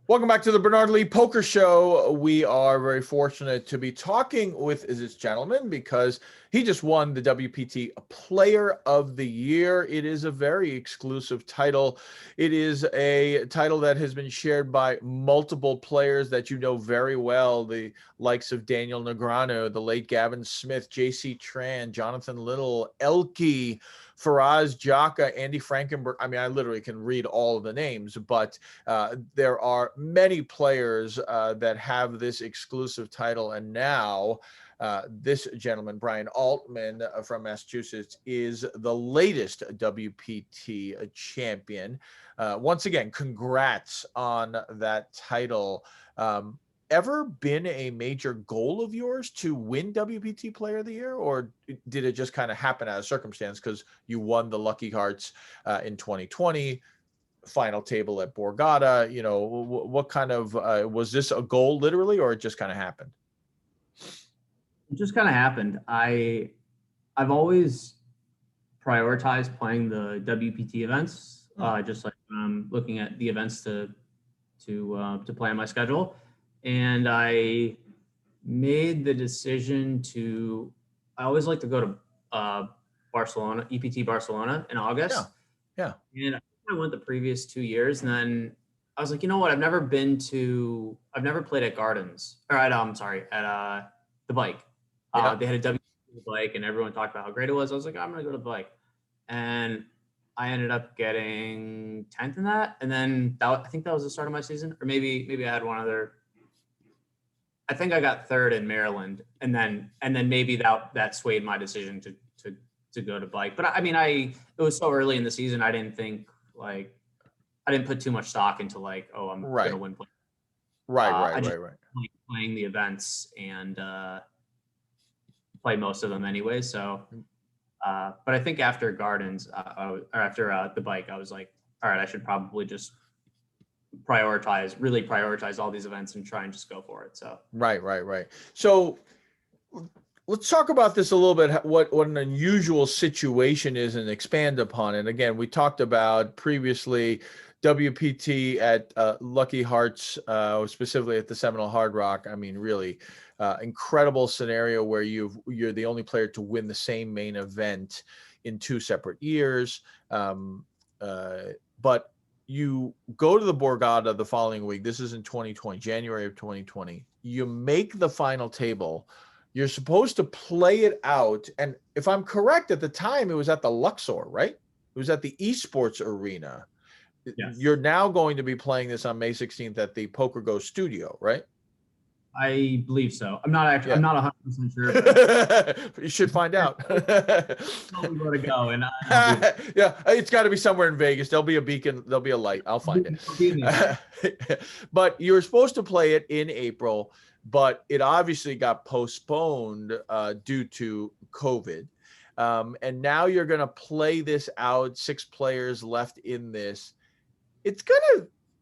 Welcome back to the Bernard Lee Poker Show. We are very fortunate to be talking with this gentleman because he just won the WPT Player of the Year. It is a very exclusive title. It is a title that has been shared by multiple players that you know very well, the likes of Daniel Negreanu, the late Gavin Smith, JC Tran, Jonathan Little, Elke, Faraz Jaka, Andy Frankenberg. I mean, I literally can read all of the names, but there are many players that have this exclusive title, and now this gentleman, Brian Altman from Massachusetts, is the latest WPT champion. Once again, congrats on that title. Ever been a major goal of yours to win WPT Player of the Year, or did it just kind of happen out of circumstance because you won the Lucky Hearts in 2020? Final table at Borgata, what kind of was this a goal literally, or it just kind of happened? It just kind of happened. I've always prioritized playing the WPT events, just like looking at the events to plan my schedule, and I made the decision to. I always like to go to Barcelona, EPT Barcelona in August. Yeah. And I went the previous 2 years, and then I was like, you know what? I've never played at Gardens or at the Bike. They had a WPT Bike, and everyone talked about how great it was. I was like, I'm gonna go to the Bike, and I ended up getting 10th in that. And then I think that was the start of my season, or maybe I had one other. I think I got third in Maryland, and then maybe that swayed my decision to go to Bike. But I mean, it was so early in the season, I didn't think I didn't put too much stock into I'm gonna win. Right. Like playing the events and play most of them anyway. So, but I think after Gardens or after the Bike, I was like, all right, I should probably just really prioritize all these events and try and just go for it. So Right. So let's talk about this a little bit, what an unusual situation is, and expand upon it. Again, we talked about previously WPT at Lucky Hearts, specifically at the Seminole Hard Rock. I mean, really incredible scenario where you're the only player to win the same main event in 2 separate years. But you go to the Borgata the following week. This is in 2020, January of 2020. You make the final table. You're supposed to play it out. And if I'm correct, at the time, it was at the Luxor, right? It was at the esports arena. yes. You're now going to be playing this on May 16th at the Poker Go studio, right? I believe so. I'm not actually. Yeah. I'm not 100% sure. But you should find out. Tell me where to go, and yeah, it's got to be somewhere in Vegas. There'll be a beacon. There'll be a light. I'll find it. But you were supposed to play it in April, but it obviously got postponed due to COVID. And now you're going to play this out. 6 players left in this.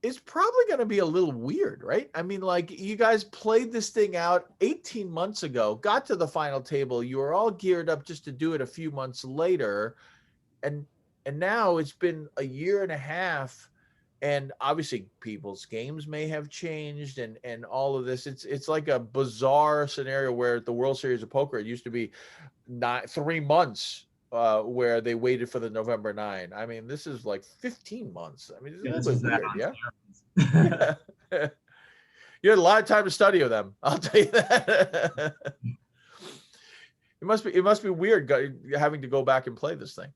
It's probably going to be a little weird, right? I mean, you guys played this thing out 18 months ago, got to the final table. You were all geared up just to do it a few months later. And now it's been a year and a half. And obviously people's games may have changed and all of this. It's like a bizarre scenario where at the World Series of Poker, it used to be 3 months where they waited for the November 9. I mean, this is like 15 months. I mean, it's a little bit weird, yeah? You had a lot of time to study with them, I'll tell you that. It must be weird having to go back and play this thing.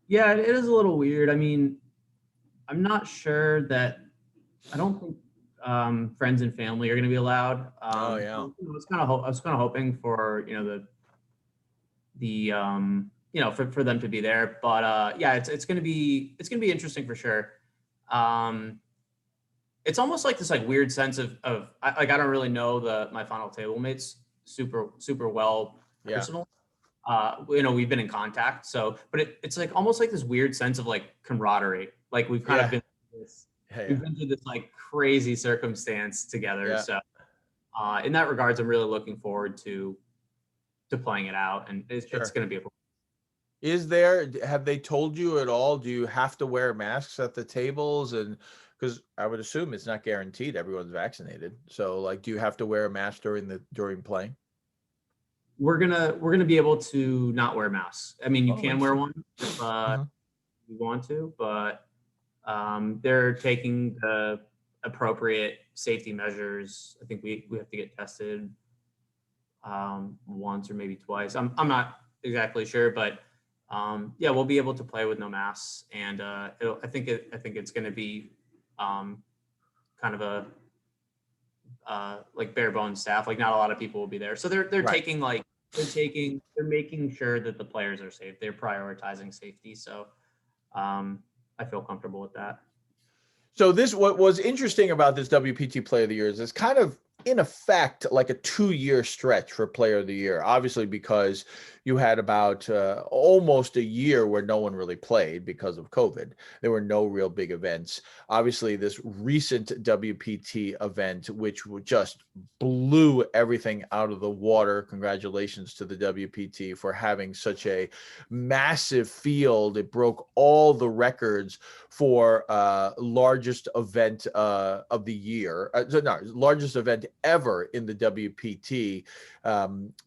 Yeah, it is a little weird. I mean, I'm not sure that. I don't think friends and family are going to be allowed. Oh yeah. I was kind of hoping for for them to be there, but yeah, it's going to be interesting for sure. It's almost like this weird sense of I don't really know my final table mates super well personal. We've been in contact, so but it's almost like this weird sense of camaraderie. We've kind of been we've been through this crazy circumstance together. Yeah. So in that regards, I'm really looking forward to playing it out, and it's going to be have they told you at all, do you have to wear masks at the tables? And Because I would assume it's not guaranteed everyone's vaccinated. So like, do you have to wear a mask during playing? We're gonna be able to not wear masks. I mean, you Oh, can wear interesting. one if Mhm. you want to, but they're taking the appropriate safety measures. I think we have to get tested once or maybe twice. I'm not exactly sure, but yeah, we'll be able to play with no masks, and I think it's going to be kind of a like bare bones staff. Like not a lot of people will be there, so they're Right. taking they're making sure that the players are safe. They're prioritizing safety, so I feel comfortable with that. So what was interesting about this WPT Player of the Year is it's kind of in effect like a 2-year stretch for Player of the Year. Obviously, because you had about almost a year where no one really played because of COVID. There were no real big events. Obviously, this recent WPT event, which just blew everything out of the water. Congratulations to the WPT for having such a massive field. It broke all the records for largest event of the year. Largest event ever in the WPT.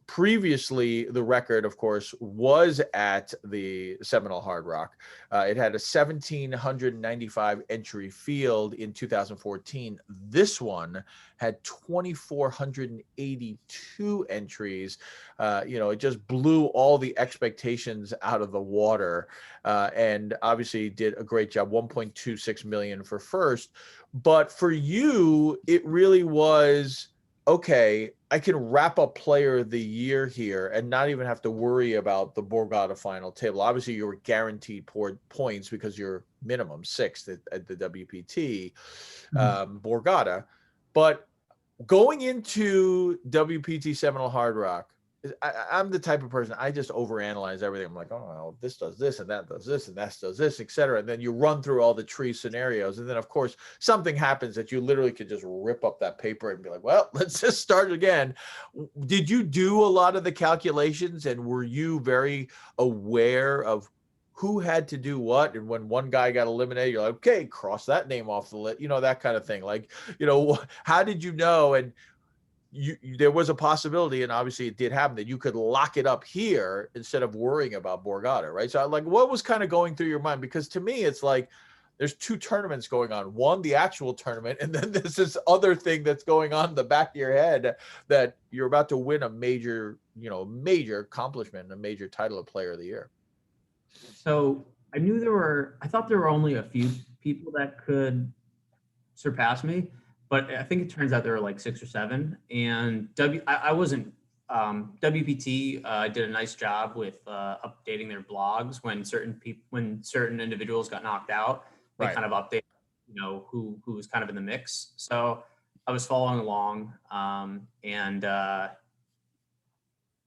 Previously, the record, of course, was at the Seminole Hard Rock. It had a 1,795 entry field in 2014. This one had 2,482 entries. It just blew all the expectations out of the water, and obviously did a great job. 1.26 million for first, but for you, it really was okay. I can wrap up Player of the Year here and not even have to worry about the Borgata final table. Obviously, you were guaranteed points because you're minimum sixth at the WPT Borgata, but going into WPT Seminole Hard Rock, I'm the type of person, I just overanalyze everything. I'm like, oh, well, this does this and that does this and that does this, etc. And then you run through all the tree scenarios. And then, of course, something happens that you literally could just rip up that paper and be like, well, let's just start again. Did you do a lot of the calculations, and were you very aware of who had to do what? And when one guy got eliminated, you're like, okay, cross that name off the list, that kind of thing. Like, how did you know? And there was a possibility, and obviously it did happen, that you could lock it up here instead of worrying about Borgata, right? So like, what was kind of going through your mind? Because to me, it's like there's two tournaments going on. One, the actual tournament, and then there's this other thing that's going on in the back of your head that you're about to win a major, major accomplishment, a major title of Player of the Year. So I thought there were only a few people that could surpass me, but I think it turns out there were like 6 or 7. And I wasn't, WPT did a nice job with updating their blogs when certain individuals got knocked out. They Right. kind of updated, who was kind of in the mix. So I was following along, and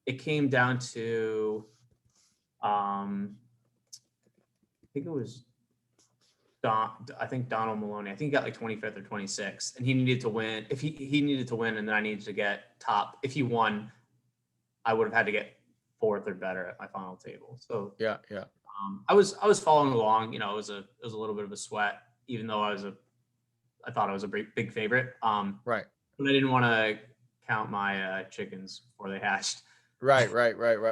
it came down to, I think it was I think Donald Maloney. I think he got like 25th or 26th, and he needed to win. If he needed to win, and then I needed to get top. If he won, I would have had to get 4th or better at my final table. So yeah. I was following along. It was a little bit of a sweat, even though I thought I was a big favorite. Right. But I didn't want to count my chickens before they hatched. Right.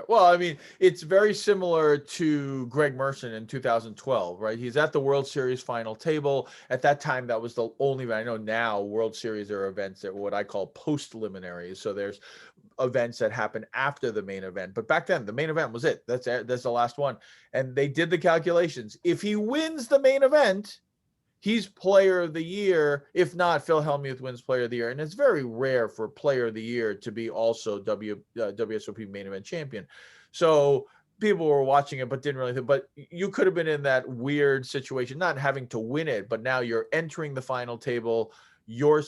Well, I mean, it's very similar to Greg Merson in 2012, right? He's at the World Series final table. At that time, that was the only event. I know now World Series are events that are what I call post-liminaries. So there's events that happen after the main event. But back then, the main event was it. That's the last one. And they did the calculations. If he wins the main event, he's Player of the Year. If not, Phil Hellmuth wins Player of the Year. And it's very rare for Player of the Year to be also WSOP main event champion. So people were watching it, but didn't really think. But you could have been in that weird situation, not having to win it, but now you're entering the final table. You're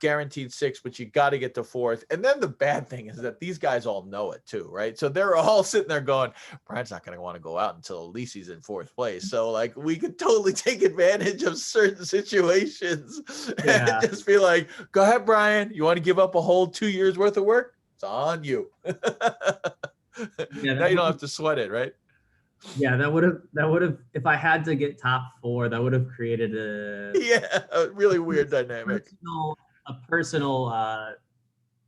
guaranteed 6th, but you got to get to 4th. And then the bad thing is that these guys all know it too, right? So they're all sitting there going, Brian's not going to want to go out until at least he's in 4th place. So like, we could totally take advantage of certain situations and just be like, go ahead, Brian. You want to give up a whole 2 years worth of work? It's on you. Now you don't have to sweat it, right? Yeah, that would have if I had to get top four, that would have created Yeah, a really weird dynamic. personal a personal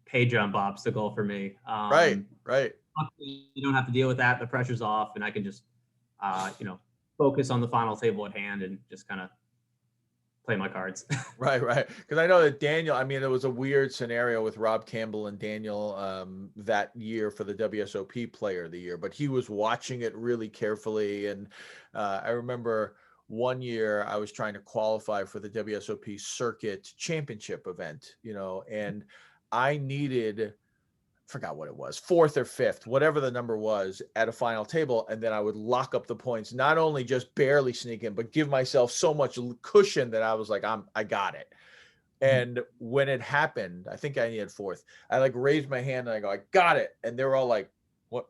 pay jump obstacle for me. Right, right. Luckily, you don't have to deal with that. The pressure's off, and I can just you know focus on the final table at hand and just kind of play my cards. Right, right. Because I know that Daniel, I mean, it was a weird scenario with Rob Campbell and Daniel that year for the WSOP Player of the Year, but he was watching it really carefully. And I remember one year I was trying to qualify for the WSOP Circuit Championship event, and I needed forgot what it was, fourth or fifth, whatever the number was at a final table. And then I would lock up the points, not only just barely sneak in, but give myself so much cushion that I was like, I got it. And when it happened, I think I needed fourth. I like raised my hand and I go, I got it. And they were all like, what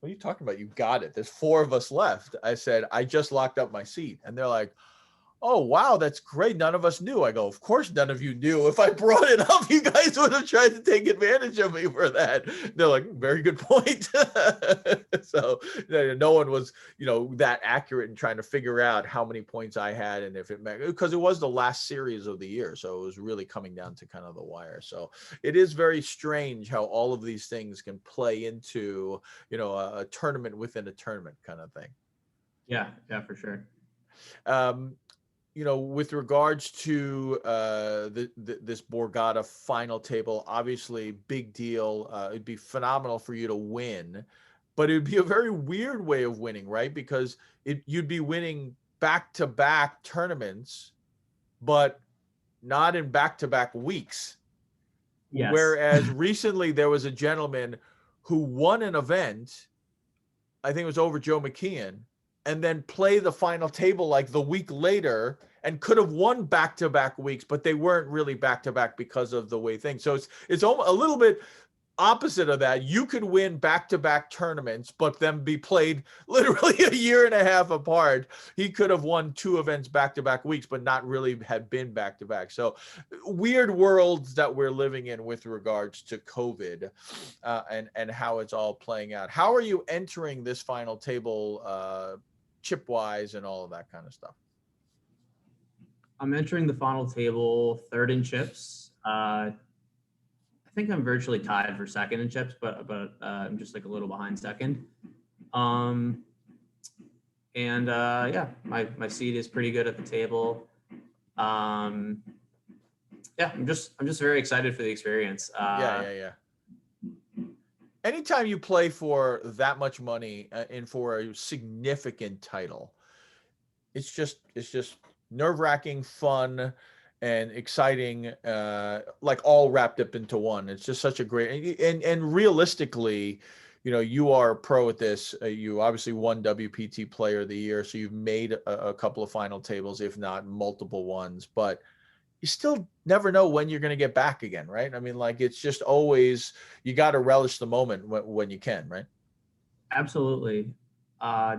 are you talking about? You got it. There's four of us left. I said, I just locked up my seat. And they're like, oh, wow, that's great. None of us knew. I go, of course, none of you knew. If I brought it up, you guys would have tried to take advantage of me for that. They're like, very good point. So no one was, that accurate in trying to figure out how many points I had and if it meant, because it was the last series of the year. So it was really coming down to kind of the wire. So it is very strange how all of these things can play into, a tournament within a tournament kind of thing. Yeah, for sure. With regards to this Borgata final table, obviously big deal. It'd be phenomenal for you to win, but it'd be a very weird way of winning, right? Because you'd be winning back-to-back tournaments, but not in back-to-back weeks. Yes. Whereas recently there was a gentleman who won an event, I think it was over Joe McKeon, and then play the final table like the week later and could have won back-to-back weeks, but they weren't really back-to-back because of the way things. So it's almost a little bit opposite of that. You could win back-to-back tournaments, but then be played literally a year and a half apart. He could have won two events back-to-back weeks, but not really had been back-to-back. So weird worlds that we're living in with regards to COVID and how it's all playing out. How are you entering this final table chip wise and all of that kind of stuff? I'm entering the final table third in chips. I think I'm virtually tied for second in chips, but I'm just like a little behind second. Yeah, my seat is pretty good at the table. Yeah, I'm just very excited for the experience. Yeah. Anytime you play for that much money and for a significant title, it's just nerve-wracking, fun, and exciting, like all wrapped up into one. It's just such a great and realistically, you are a pro at this. You obviously won WPT Player of the Year, so you've made a couple of final tables, if not multiple ones, but you still never know when you're going to get back again, right? I mean, like it's just always, you got to relish the moment when you can, right? Absolutely.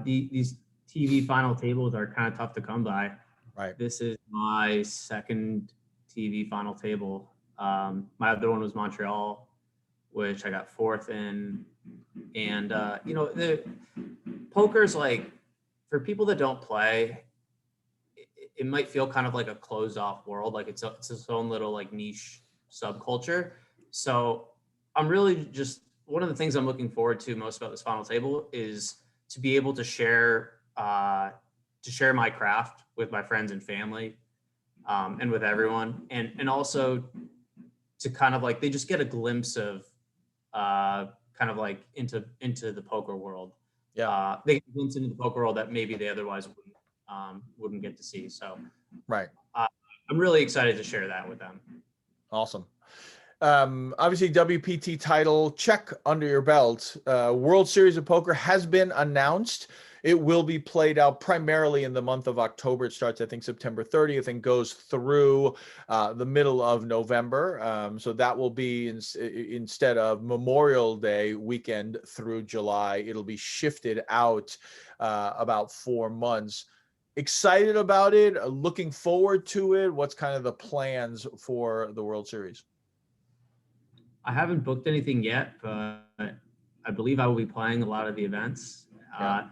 These TV final tables are kind of tough to come by. Right. This is my second TV final table. My other one was Montreal, which I got fourth in. And, the poker's like, for people that don't play, it might feel kind of like a closed off world. Like it's its own little like niche subculture. So I'm really just, one of the things I'm looking forward to most about this final table is to be able to share my craft with my friends and family, and with everyone, and also to kind of like, they just get a glimpse of kind of like into the poker world. Yeah. They get a glimpse into the poker world that maybe they otherwise wouldn't get to see. So Right. I'm really excited to share that with them. Awesome. Obviously WPT title check under your belt. World Series of Poker has been announced. It will be played out primarily in the month of October. It starts, I think, September 30th and goes through the middle of November. So that will be instead of Memorial Day weekend through July, it'll be shifted out about 4 months. Excited about it, looking forward to it. What's kind of the plans for the World Series? I haven't booked anything yet, but I believe I will be playing a lot of the events. Yeah.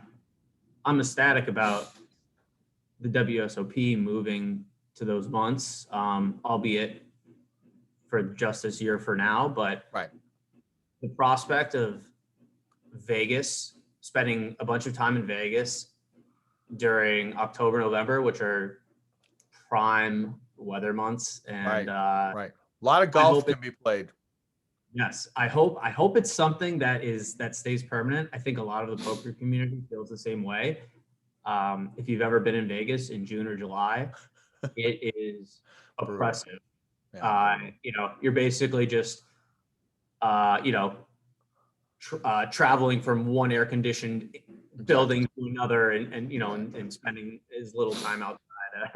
I'm ecstatic about the WSOP moving to those months, albeit for just this year for now. But Right. the prospect of Vegas, spending a bunch of time in Vegas during October, November, which are prime weather months, and Right. Right. A lot of I golf hope can be played. yes, I hope it's something that stays permanent. I think a lot of the poker community feels the same way. If you've ever been in Vegas in June or July, it is Brutal. oppressive. Yeah. Brutal. You're basically just uh, you know traveling from one air conditioned Exactly. building to another, and spending as little time outside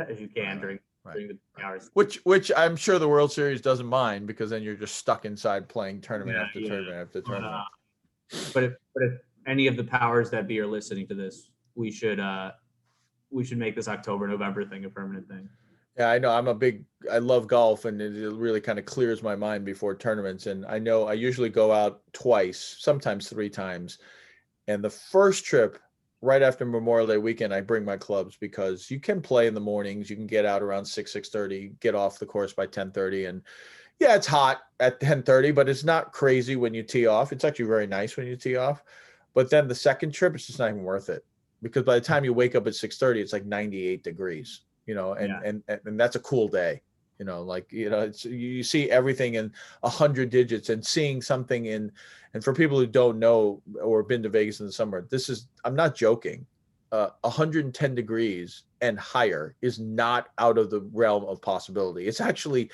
as you Right. can Right. during Right. during the Right. hours. Which I'm sure the World Series doesn't mind, because then you're just stuck inside playing tournament Yeah, after yeah. tournament after But tournament. if any of the powers that be are listening to this, we should make this October November thing a permanent thing. Yeah, I know. I love golf, and it really kind of clears my mind before tournaments. And I know I usually go out twice, sometimes three times. And the first trip, right after Memorial Day weekend, I bring my clubs, because you can play in the mornings. You can get out around 6:30, get off the course by 10:30. And yeah, it's hot at 10:30, but it's not crazy when you tee off. It's actually very nice when you tee off. But then the second trip, it's just not even worth it, because by the time you wake up at 6:30, it's like 98 degrees, Yeah. and that's a cool day. It's, you see everything in 100 digits, and seeing something and for people who don't know or been to Vegas in the summer, I'm not joking. 110 degrees and higher is not out of the realm of possibility. It's actually,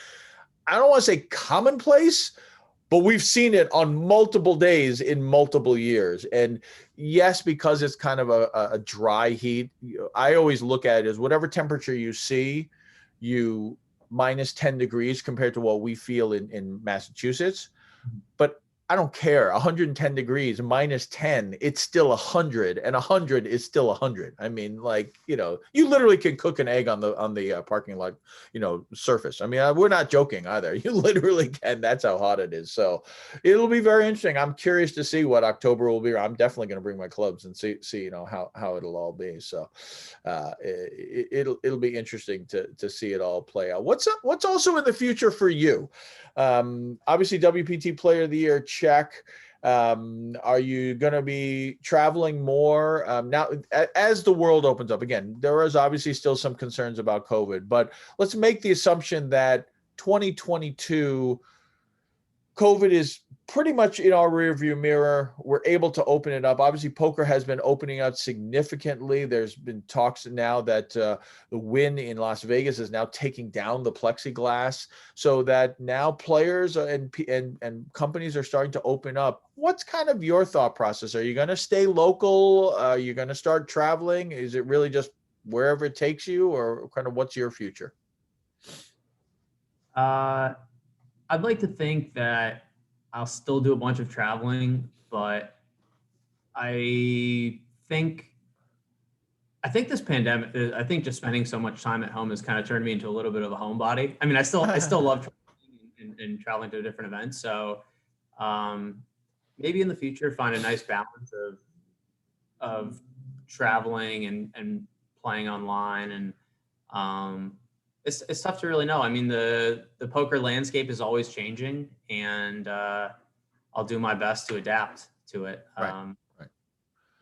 I don't want to say commonplace, but we've seen it on multiple days in multiple years. And yes, because it's kind of a dry heat, I always look at it as whatever temperature you see, you minus 10 degrees compared to what we feel in Massachusetts. But I don't care. 110 degrees minus 10, it's still 100, and 100 is still 100. I mean, you literally can cook an egg on the parking lot, surface. I mean, we're not joking either. You literally can. That's how hot it is. So it'll be very interesting. I'm curious to see what October will be. I'm definitely going to bring my clubs and see how it'll all be. So it'll be interesting to see it all play out. What's also in the future for you? Obviously, WPT Player of the Year, check. Are you going to be traveling more now as the world opens up? Again, there is obviously still some concerns about COVID, but let's make the assumption that 2022 COVID is pretty much in our rearview mirror. We're able to open it up. Obviously, poker has been opening up significantly. There's been talks now that the Wynn in Las Vegas is now taking down the plexiglass, so that now players and companies are starting to open up. What's kind of your thought process? Are you going to stay local? Are you going to start traveling? Is it really just wherever it takes you, or kind of what's your future? Uh, I'd like to think that I'll still do a bunch of traveling, but I think I think this pandemic, I think just spending so much time at home has kind of turned me into a little bit of a homebody. I mean, I still love traveling and traveling to different events. So um, maybe in the future, find a nice balance of traveling and playing online, and um, it's tough to really know. I mean, the poker landscape is always changing, and I'll do my best to adapt to it, Right. Right.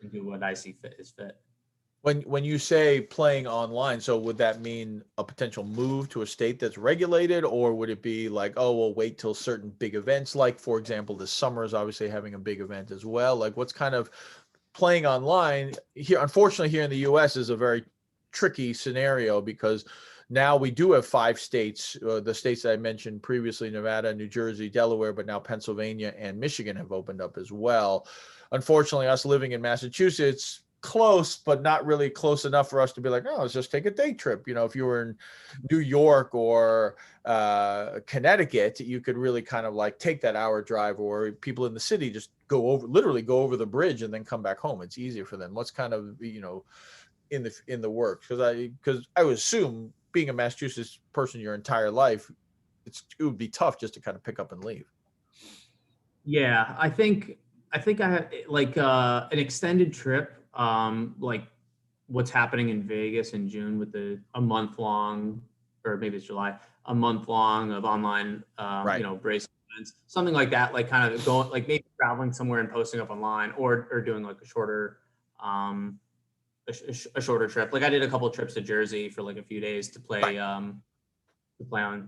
and do what I see fit is fit. When you say playing online, so would that mean a potential move to a state that's regulated, or would it be like, oh, we'll wait till certain big events, like for example, this summer is obviously having a big event as well. Like, what's kind of playing online here? Unfortunately, here in the U.S. is a very tricky scenario, because now we do have 5 states, the states that I mentioned previously: Nevada, New Jersey, Delaware, but now Pennsylvania and Michigan have opened up as well. Unfortunately, us living in Massachusetts, close, but not really close enough for us to be like, oh, let's just take a day trip. If you were in New York or Connecticut, you could really kind of like take that hour drive, or people in the city just literally go over the bridge and then come back home. It's easier for them. What's kind of, in the works? Because I would assume, being a Massachusetts person your entire life, it would be tough just to kind of pick up and leave. Yeah, I think I had like an extended trip, like what's happening in Vegas in June with a month long, or maybe it's July, a month long of online, Right. bracelet events, something like that, like kind of going, like maybe traveling somewhere and posting up online, or doing like a shorter, a shorter trip. Like I did a couple of trips to Jersey for like a few days to play, on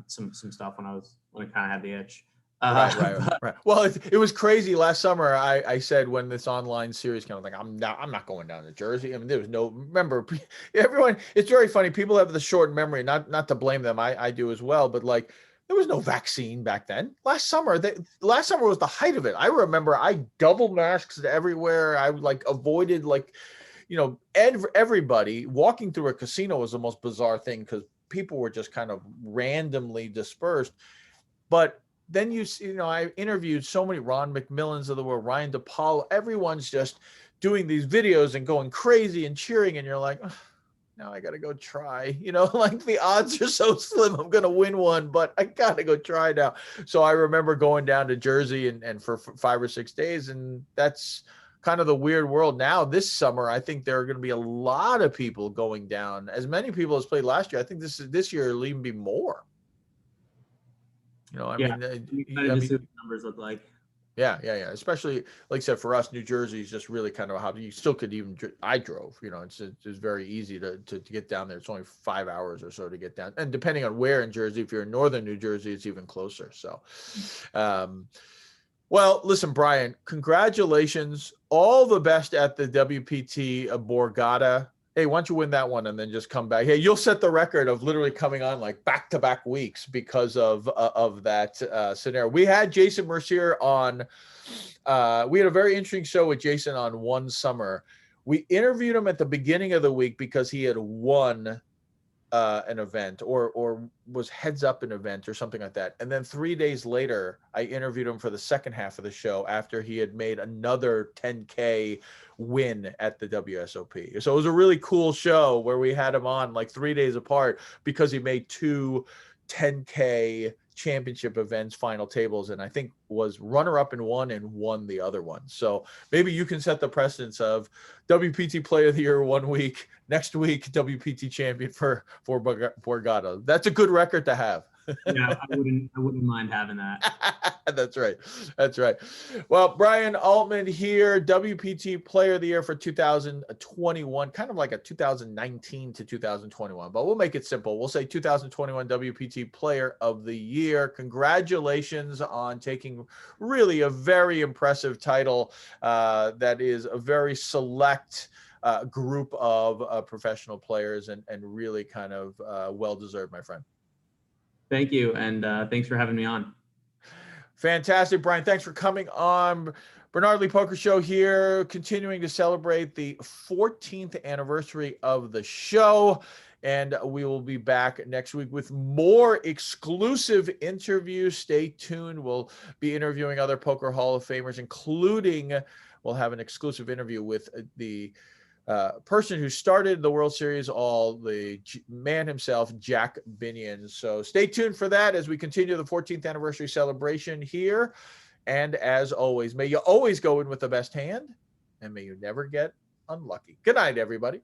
some stuff when I kind of had the itch. Right. Well, it was crazy last summer. I said when this online series came, I was like, I'm not going down to Jersey. I mean, there was no, remember, everyone, it's very funny. People have the short memory, not to blame them. I do as well, but like, there was no vaccine back then. Last summer was the height of it. I remember I double masked everywhere. I like avoided like, everybody. Walking through a casino was the most bizarre thing because people were just kind of randomly dispersed. But then I interviewed so many Ron McMillans of the world, Ryan DePaul. Everyone's just doing these videos and going crazy and cheering, and you're like, oh, now I gotta go try. Like the odds are so slim. I'm gonna win one, but I gotta go try now. So I remember going down to Jersey and for 5 or 6 days, and that's kind of the weird world now. This summer, I think there are going to be a lot of people going down. As many people as played last year. I think this year will even be more. I'm excited to see what the numbers look like. Yeah. Especially, like I said, for us, New Jersey is just really kind of how you still could even. I drove. It's very easy to get down there. It's only 5 hours or so to get down, and depending on where in Jersey, if you're in northern New Jersey, it's even closer. So, well, listen, Brian, congratulations. All the best at the WPT Borgata. Hey, why don't you win that one and then just come back? Hey, you'll set the record of literally coming on like back-to-back weeks because of that scenario. We had Jason Mercier on. We had a very interesting show with Jason on one summer. We interviewed him at the beginning of the week because he had won an event or was heads up an event or something like that. And then 3 days later, I interviewed him for the second half of the show after he had made another 10K win at the WSOP. So it was a really cool show where we had him on like 3 days apart because he made two 10K championship events final tables, and I think was runner up in one and won the other one. So maybe you can set the precedence of WPT Player of the Year 1 week, next week WPT champion for Borgata. That's a good record to have. Yeah, I wouldn't mind having that. That's right. Well, Brian Altman here, WPT Player of the Year for 2021, kind of like a 2019 to 2021, but we'll make it simple. We'll say 2021 WPT Player of the Year. Congratulations on taking really a very impressive title that is a very select group of professional players and really kind of well-deserved, my friend. Thank you, and thanks for having me on. Fantastic, Brian. Thanks for coming on. Bernard Lee Poker Show here, continuing to celebrate the 14th anniversary of the show. And we will be back next week with more exclusive interviews. Stay tuned. We'll be interviewing other Poker Hall of Famers, including we'll have an exclusive interview with the person who started the World Series, the man himself, Jack Binion. So stay tuned for that as we continue the 14th anniversary celebration here. And as always, may you always go in with the best hand, and may you never get unlucky. Good night, everybody.